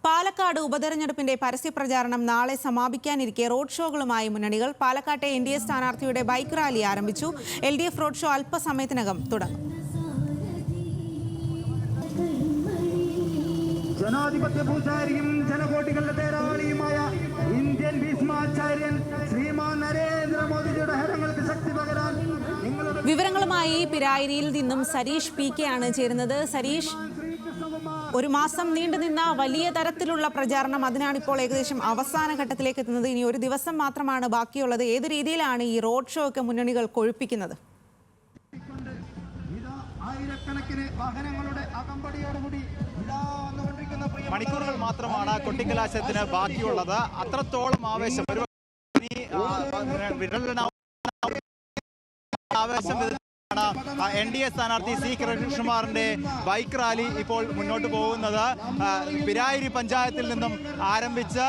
പാലക്കാട് ഉപതെരഞ്ഞെടുപ്പിന്റെ പരസ്യപ്രചാരണം നാളെ സമാപിക്കാനിരിക്കെ റോഡ് ഷോകളുമായി മുന്നണികൾ. പാലക്കാട്ടെ NDA സ്ഥാനാർത്ഥിയുടെ ബൈക്ക് റാലി ആരംഭിച്ചു. LDF റോഡ് ഷോ അല്പസമയത്തിനകം തുടങ്ങും. ജനാധിപത്യ പൂജാരിയും ജനകോടികളുടെ തേരാളിയുമായ ഇന്ത്യൻ ഭീഷ്മാചാര്യൻ ശ്രീമാൻ നരേന്ദ്രമോദിയുടെ ഹരങ്ങൾക്ക് ശക്തി പകരാൻ വിവരങ്ങളുമായി പിരായിരിയിൽ നിന്നും സരീഷ് PK ആണ് ചേരുന്നത്. സരീഷ്, ഒരു മാസം നീണ്ടുനിന്ന വലിയ തരത്തിലുള്ള പ്രചാരണം, അതിനാണിപ്പോൾ ഏകദേശം അവസാന ഘട്ടത്തിലേക്ക് എത്തുന്നത്. ഇനി ഒരു ദിവസം മാത്രമാണ് ബാക്കിയുള്ളത്. ഏത് രീതിയിലാണ് ഈ റോഡ് ഷോ ഒക്കെ മുന്നണികൾ കൊഴുപ്പിക്കുന്നത്? മണിക്കൂറുകൾ മാത്രമാണ് കൊട്ടിക്കലാശത്തിന് ബാക്കിയുള്ളത്. അത്രത്തോളം ആവേശം NDA സ്ഥാനാർത്ഥി C. കൃഷ്ണകുമാറിന്റെ ബൈക്ക് റാലി ഇപ്പോൾ മുന്നോട്ട് പോകുന്നത്. പിരായിരി പഞ്ചായത്തിൽ നിന്നും ആരംഭിച്ച്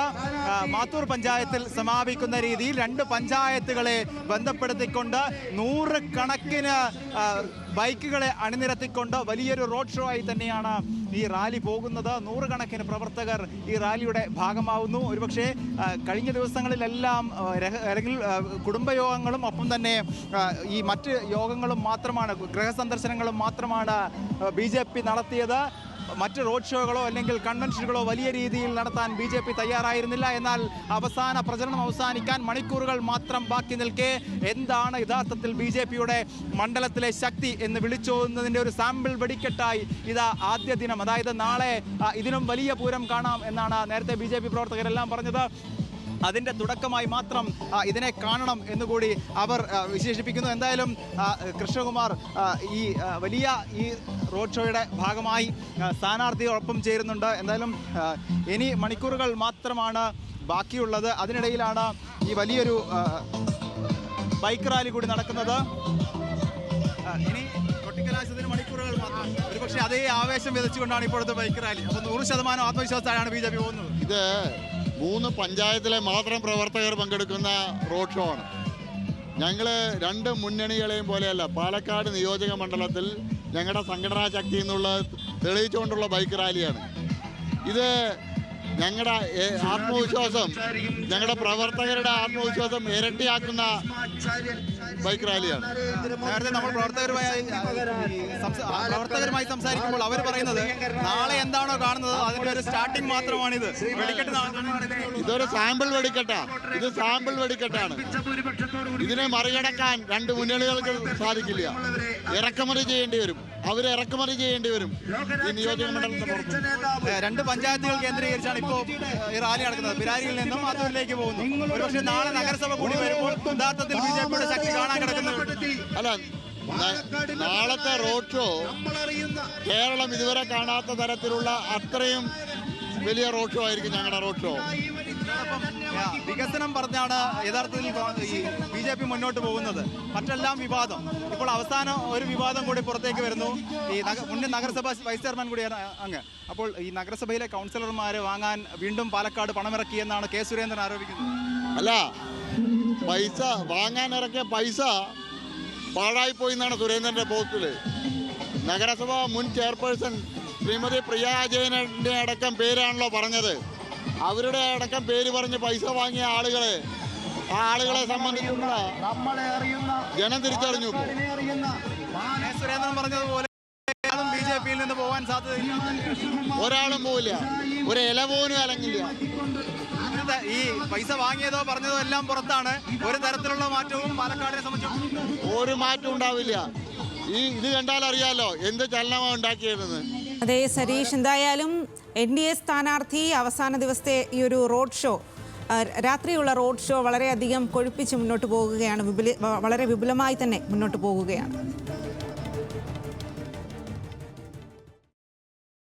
മാത്തൂർ പഞ്ചായത്തിൽ സമാപിക്കുന്ന രീതിയിൽ രണ്ട് പഞ്ചായത്തുകളെ ബന്ധപ്പെടുത്തിക്കൊണ്ട് നൂറുകണക്കിന് ബൈക്കുകളെ അണിനിരത്തിക്കൊണ്ട് വലിയൊരു റോഡ് ഷോ ആയി തന്നെയാണ് ഈ റാലി പോകുന്നത്. നൂറുകണക്കിന് പ്രവർത്തകർ ഈ റാലിയുടെ ഭാഗമാവുന്നു. ഒരുപക്ഷെ കഴിഞ്ഞ ദിവസങ്ങളിലെല്ലാം അല്ലെങ്കിൽ കുടുംബയോഗങ്ങളും ഒപ്പം തന്നെ ഈ മറ്റ് യോഗങ്ങളും മാത്രമാണ്, ഗൃഹസന്ദർശനങ്ങളും മാത്രമാണ് BJP നടത്തിയത്. മറ്റ് റോഡ് ഷോകളോ അല്ലെങ്കിൽ കൺവെൻഷനുകളോ വലിയ രീതിയിൽ നടത്താൻ BJP തയ്യാറായിരുന്നില്ല. എന്നാൽ അവസാന പ്രചരണം അവസാനിക്കാൻ മണിക്കൂറുകൾ മാത്രം ബാക്കി നിൽക്കെ എന്താണ് യഥാർത്ഥത്തിൽ BJPയുടെ മണ്ഡലത്തിലെ ശക്തി എന്ന് വിളിച്ചോതുന്നതിൻ്റെ ഒരു സാമ്പിൾ വെടിക്കെട്ടായി ഇതാ ആദ്യ ദിനം, അതായത് നാളെ ഇതിനും വലിയ പൂരം കാണാം എന്നാണ് നേരത്തെ BJP പ്രവർത്തകരെല്ലാം പറഞ്ഞത്. അതിൻ്റെ തുടക്കമായി മാത്രം ഇതിനെ കാണണം എന്നുകൂടി അവർ വിശേഷിപ്പിക്കുന്നു. എന്തായാലും കൃഷ്ണകുമാർ ഈ വലിയ ഈ റോഡ് ഷോയുടെ ഭാഗമായി സ്ഥാനാർത്ഥിയോടൊപ്പം ചേരുന്നുണ്ട്. എന്തായാലും ഇനി മണിക്കൂറുകൾ മാത്രമാണ് ബാക്കിയുള്ളത്. അതിനിടയിലാണ് ഈ വലിയൊരു ബൈക്ക് റാലി കൂടി നടക്കുന്നത്. ഇനി കൊട്ടിക്കലാശത്തിന് മണിക്കൂറുകൾ മാത്രം. ഒരുപക്ഷെ അതേ ആവേശം വിതച്ചുകൊണ്ടാണ് ഇപ്പോഴത്തെ ബൈക്ക് റാലി. അപ്പോൾ 100% ആത്മവിശ്വാസത്തിലാണ് BJP പോകുന്നത്. ഇത് 3 പഞ്ചായത്തിലെ മാത്രം പ്രവർത്തകർ പങ്കെടുക്കുന്ന റോഡ് ഷോ ആണ്. ഞങ്ങൾ രണ്ട് മുന്നണികളെയും പോലെയല്ല, പാലക്കാട് നിയോജക മണ്ഡലത്തിൽ ഞങ്ങളുടെ സംഘടനാ ശക്തി എന്നുള്ള തെളിയിച്ചുകൊണ്ടുള്ള ബൈക്ക് റാലിയാണ് ഇത്. ഞങ്ങളുടെ ആത്മവിശ്വാസം, ഞങ്ങളുടെ പ്രവർത്തകരുടെ ആത്മവിശ്വാസം ഇരട്ടിയാക്കുന്ന ബൈക്ക് റാലിയാണ്. നേരത്തെ നമ്മൾ പ്രവർത്തകരുമായി സംസാരിക്കുമ്പോൾ അവർ പറയുന്നത് നാളെ എന്താണോ കാണുന്നത് അതിന്റെ ഒരു സ്റ്റാർട്ടിംഗ് മാത്രമാണിത്. ഇതൊരു സാമ്പിൾ വെടിക്കെട്ടാണ്. ഇത് സാമ്പിൾ വെടിക്കെട്ടാണ്. ഇതിനെ മറികടക്കാൻ രണ്ട് മുന്നണികൾക്ക് സാധിക്കില്ല. ഇറക്കുമതി ചെയ്യേണ്ടി വരും. ഇറക്കുമതി ചെയ്യേണ്ടി വരും ഈ നിയോജക മണ്ഡലത്തിന്റെ പുറത്ത്. രണ്ട് പഞ്ചായത്തുകൾ കേന്ദ്രീകരിച്ചാണ് ഇപ്പോൾ ഈ റാലി നടക്കുന്നത്. പിരാരിയിൽ നിന്നും മാത്തൂരിലേക്ക് പോകുന്നു. ഒരുപക്ഷെ നാളെ നഗരസഭ കൂടി വരുമ്പോൾ യഥാർത്ഥത്തിൽ BJPയുടെ ശക്തി കാണാൻ കിടക്കുന്നത്. അല്ല, നാളത്തെ റോഡ് ഷോ കേരളം ഇതുവരെ കാണാത്ത തരത്തിലുള്ള അത്രയും വലിയ റോഡ് ഷോ ആയിരിക്കും ഞങ്ങളുടെ റോഡ് ഷോ. വികസനം പറഞ്ഞാണ് യഥാർത്ഥത്തിൽ ഈ BJP മുന്നോട്ട് പോകുന്നത്. മറ്റെല്ലാം വിവാദം. ഇപ്പോൾ അവസാനം ഒരു വിവാദം കൂടി പുറത്തേക്ക് വരുന്നു. ഈ മുൻ നഗരസഭ വൈസ് ചെയർമാൻ കൂടിയാണ് അങ്ങ്. അപ്പോൾ ഈ നഗരസഭയിലെ കൗൺസിലർമാരെ വാങ്ങാൻ വീണ്ടും പാലക്കാട് പണമിറക്കി എന്നാണ് K. സുരേന്ദ്രൻ ആരോപിക്കുന്നത്. അല്ല, പൈസ വാങ്ങാൻ ഇറക്കിയ പൈസ പാഴായിപ്പോയി എന്നാണ് സുരേന്ദ്രന്റെ പോസ്റ്റില്. നഗരസഭ മുൻ ചെയർപേഴ്സൺ ശ്രീമതി പ്രിയ അജയന്റെ അടക്കം പേരാണല്ലോ പറഞ്ഞത്. അവരുടെ അടക്കം പേര് പറഞ്ഞ് പൈസ വാങ്ങിയ ആളുകളെ സംബന്ധിച്ചുള്ള ജനം തിരിച്ചറിഞ്ഞു. സുരേന്ദ്രൻ പറഞ്ഞതുപോലെ BJPയിൽ നിന്ന് പോകാൻ സാധ്യതയില്ല. ഒരാളും പോവില്ല, ഒരു ഇല പോലും അലങ്ങില്ല. ഈ പൈസ വാങ്ങിയതോ പറഞ്ഞതോ എല്ലാം പുറത്താണ്. ഒരു തരത്തിലുള്ള മാറ്റവും പാലക്കാടിനെ സംബന്ധിച്ചു ഒരു മാറ്റവും ഉണ്ടാവില്ല. ഇത് കണ്ടാൽ അറിയാലോ എന്ത് ചലനമാണ് ഉണ്ടാക്കിയതെന്ന്. അതെ സരീഷ്, എന്തായാലും NDA സ്ഥാനാർത്ഥി അവസാന ദിവസത്തെ ഈ ഒരു റോഡ് ഷോ, രാത്രിയുള്ള റോഡ് ഷോ വളരെയധികം കൊഴുപ്പിച്ച് മുന്നോട്ട് പോകുകയാണ്. വളരെ വിപുലമായി തന്നെ മുന്നോട്ട് പോകുകയാണ്.